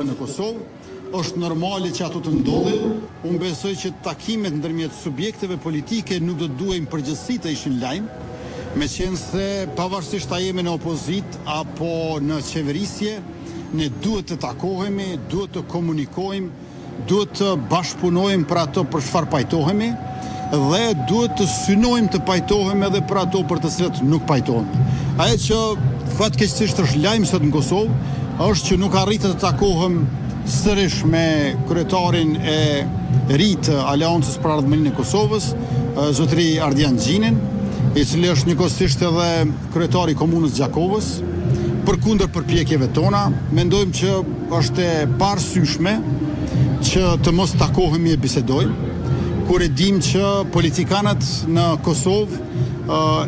Në Kosovë, është normale që ato të ndodhin. Unë besoj që takimet ndërmjet subjekteve politike nuk do të duhejnë përgjithësi të ishin lajm, meqense pavarësisht a jemi në opozit apo në qeverisje, ne duhet të takohemi, duhet të komunikojmë, duhet të bashkëpunojmë për ato për çfarë pajtohemi dhe duhet të synojmë të pajtohemi edhe për ato për të cilat nuk pajtohemi. Ajo që fatkeqësisht është lajm sot në Kosovë është që nuk arritë të takohem sërish me kryetarin e ri të Aleancës për Ardhmërinë e Kosovës, zotëri Ardian Xhinin, i cili është njëkohësisht edhe kryetari i komunës Gjakovës. Përkundër përpjekjeve tona, mendojmë që është e parësyeshme që të mos takohemi e bisedojmë, kur e dim që politikanët në Kosovë,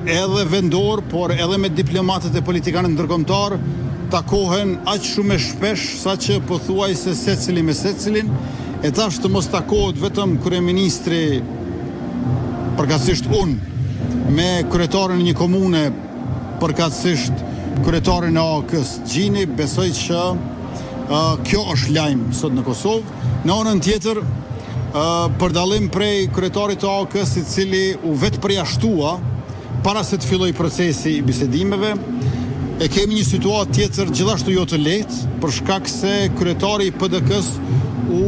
edhe vendor, por edhe me diplomatët e politikanët ndërkombëtar, takohen aq shumë e shpesh sa që pothuajse secili me secilin, e tash të mos takohet vetëm kryeministri, përkatësisht unë, me kryetarin e një komune, përkatësisht kryetarin e AK-s Xhini, besoj që kjo është lajm sot në Kosovë. Në anën tjetër, për dallim prej kryetarit të AK-s, i cili u vetë përjashtua para se të filloj procesi i bisedimeve, e kemi një situatë tjetër gjithashtu jo të lehtë, për shkak se kryetari i PDK-s u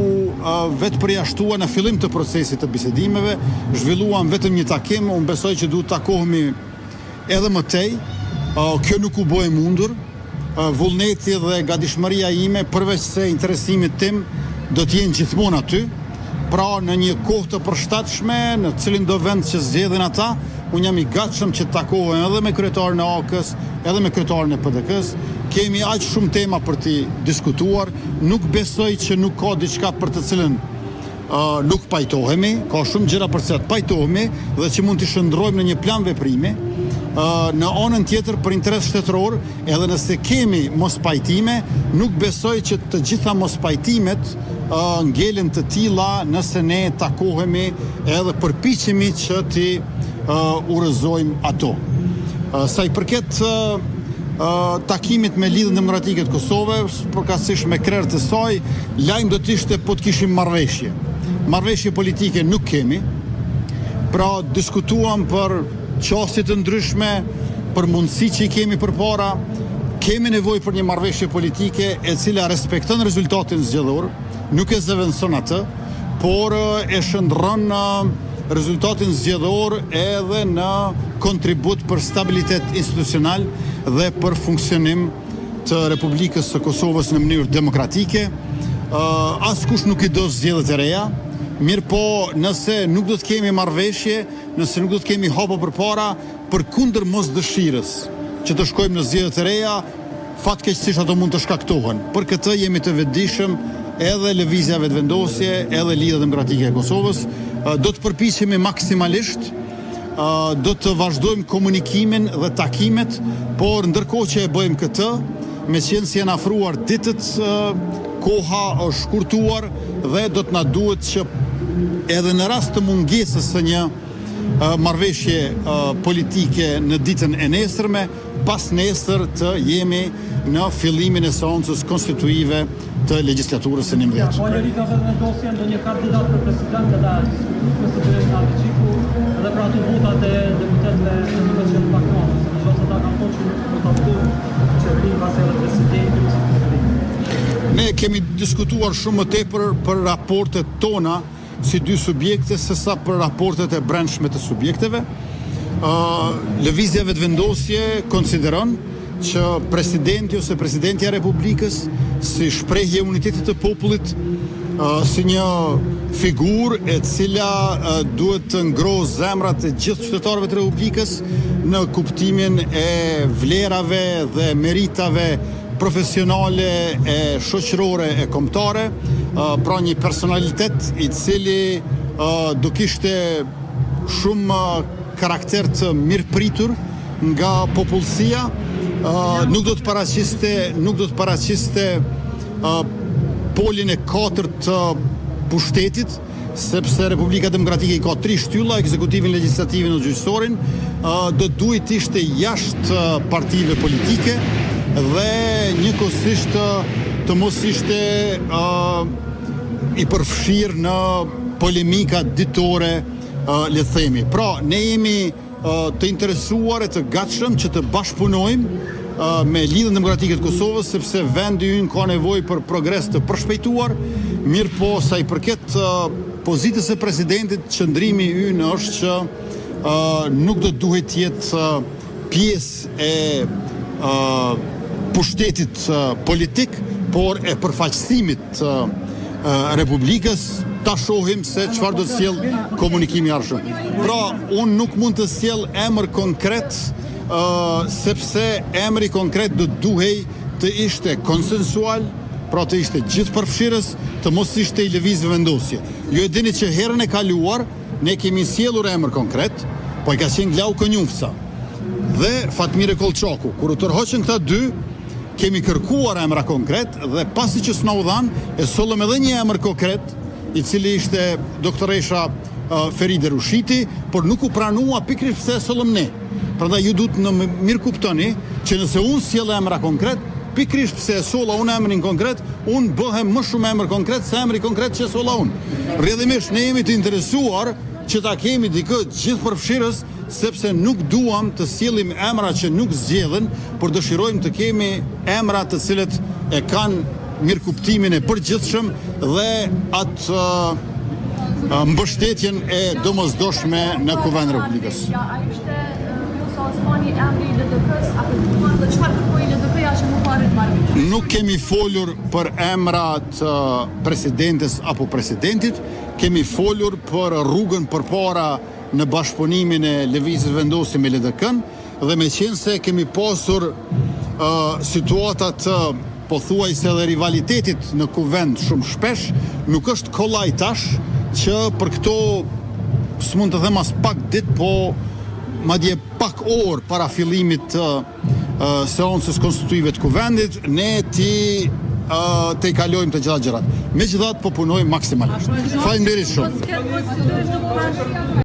vetë përjashtua në fillim të procesit të bisedimeve, zhvilluam vetëm një takim, unë besoj që duhet takohemi edhe më tej, kjo nuk u bë e mundur, vullneti dhe gatishmëria ime, përveç se interesimit tim, do t'jenë gjithmonë aty, pra në një kohë të përshtatshme, në cilin do vend që zgjedhin ata, unë jam i gatshëm që të takohem edhe me kryetarin e AK-s, edhe me kryetarin e PDK-s. Kemi aq shumë tema për t'i diskutuar, nuk besoj që nuk ka diçka për të cilën nuk pajtohemi, ka shumë gjëra për cilat pajtohemi dhe që mund t'i shndrojmë në një plan veprimi. Në anën tjetër për interes shtetëror, edhe nëse kemi mos pajtime, nuk besoj që të gjitha mos pajtimet ngelen të tilla nëse ne takohemi edhe përpiqemi që t'i urëzojmë ato. Sa i përket takimit me Lidhjen Demokratike të Kosovës, përkatësisht me krerët e saj, lajm do të ishte po të kishim marrëveshje. Marrëveshje politike nuk kemi, pra diskutuam për çështje të ndryshme, për mundësi që i kemi përpara, kemi nevojë për një marrëveshje politike e cila respekton rezultatin zgjedhor, nuk e zëvendëson atë, por e shndron rezultatin zgjedhor edhe në kontribut për stabilitet institucional dhe për funksionim të Republikës së Kosovës në mënyrë demokratike. Askush nuk i do zgjedhjet e reja, mirë po nëse nuk do të kemi marrëveshje, nëse nuk do të kemi hapa përpara, përkundër mos dëshirës që të shkojmë në zgjedhjet e reja, fatkeqësisht ato mund të shkaktohen. Për këtë jemi të vetëdijshëm edhe lëvizja vetëvendosje, edhe Lidhja Demokratike e Kosovës. Do të përpiqemi maksimalisht, do të vazhdojmë komunikimin dhe takimet, por ndërkohë që e bëjmë këtë, meqense si janë afruar ditët, koha është shkurtuar dhe do të na duhet që edhe në rast të mungesës së një marrëveshje politike në ditën e nesërme, pas nesër të jemi në fillimin e seancës konstituive të legjislaturës së 19. Po Lërika vetëvendosja ndonjë kandidat për president edhe diskutuar me Severin Argjiku edhe për ato votat e deputetëve në Komisioni Paktore, në qoftë se ata kanë thonë që nuk do ta bëjnë qeverinë pas edhe presidenti ose presidenti. Ne kemi diskutuar shumë më tepër për raportet tona si dy subjekte sesa për raportet e brendshme të subjekteve. Lëvizja vetëvendosje konsideron që presidenti ose presidentja e Republikës si shprehje e unitetit të popullit, si një figurë e cila duhet të ngrohë zemrat e gjithë qytetarëve të Republikës në kuptimin e vlerave dhe meritave profesionale e shoqërore e kombëtare, pra një personalitet i cili do kishte shumë karakter të mirëpritur nga popullsia, nuk do të paraqiste polin e 4 të pushtetit, sepse Republika Demokratike i ka 3 shtylla, ekzekutivin, legjislativin dhe gjyqësorin, do duhet ishte jashtë partive politike dhe njëkohësisht të mos ishte i përfshirë në polemika ditore, le të themi. Pra, ne jemi të interesuar e të gatshëm që të bashkëpunojmë me Lidhjen Demokratike të Kosovës, sepse vendi ynë ka nevojë për progres të përshpejtuar, mirë po sa i përket pozitës së presidentit, qëndrimi ynë është që nuk do duhet të jetë pjesë e pushtetit politik, por e përfaqësimit Republikës. Ta shohim se çfarë do të sjell komunikimi i ardhshëm. Pra, unë nuk mund të sjell emër konkret, sepse emri konkret do duhej të ishte konsensual, pra të ishte gjithë përfshirës, të mos ishte i lëvizje vendosje. Ju e dini që herën e kaluar ne kemi sjellur emër konkret, po i ka qenë Glau Kënjufca dhe Fatmire Kolçaku. Kur u tërhoqën këta dy, kemi kërkuar emra konkret dhe pasi që s'na u dhanë, e sollëm edhe një emër konkret, i cili ishte doktoresha Feride Rushiti, por nuk u pranua pikërisht pse e sollëm ne. Prandaj ju duhet në mirë kuptoni që nëse unë sjell emra konkret, pikërisht pse e solla unë emrin konkret, unë bëhem më shumë emër konkret se emri konkret që e solla unë. Rrjedhimisht ne jemi të interesuar që ta kemi dikë gjithë përfshirës, sepse nuk duam të sjellim emra që nuk zgjedhen, por dëshirojmë të kemi emra të cilët e kanë mirëkuptimin e përgjithshëm dhe atë mbështetjen e domosdoshme në Kuvendin e Republikës. Ja, a ishte Musa Osmani emri i LDK-s apo dhe çfarë kërkoi LDK-ja që nuk marrit marrëveshje? Nuk kemi folur për emrat presidentes apo presidentit, kemi folur për rrugën përpara në bashkëpunimin e lëvizjes vendosje me LDK-n dhe meqense kemi pasur situata të pothuajse edhe rivalitetit në kuvend shumë shpesh, nuk është kollaj tash që për këto s'mund të them as pak ditë, po madje pak orë para fillimit të seancës konstituive të kuvendit, ne të i kalojmë të gjitha gjërat. Megjithatë po punojmë maksimalisht. Faleminderit shumë.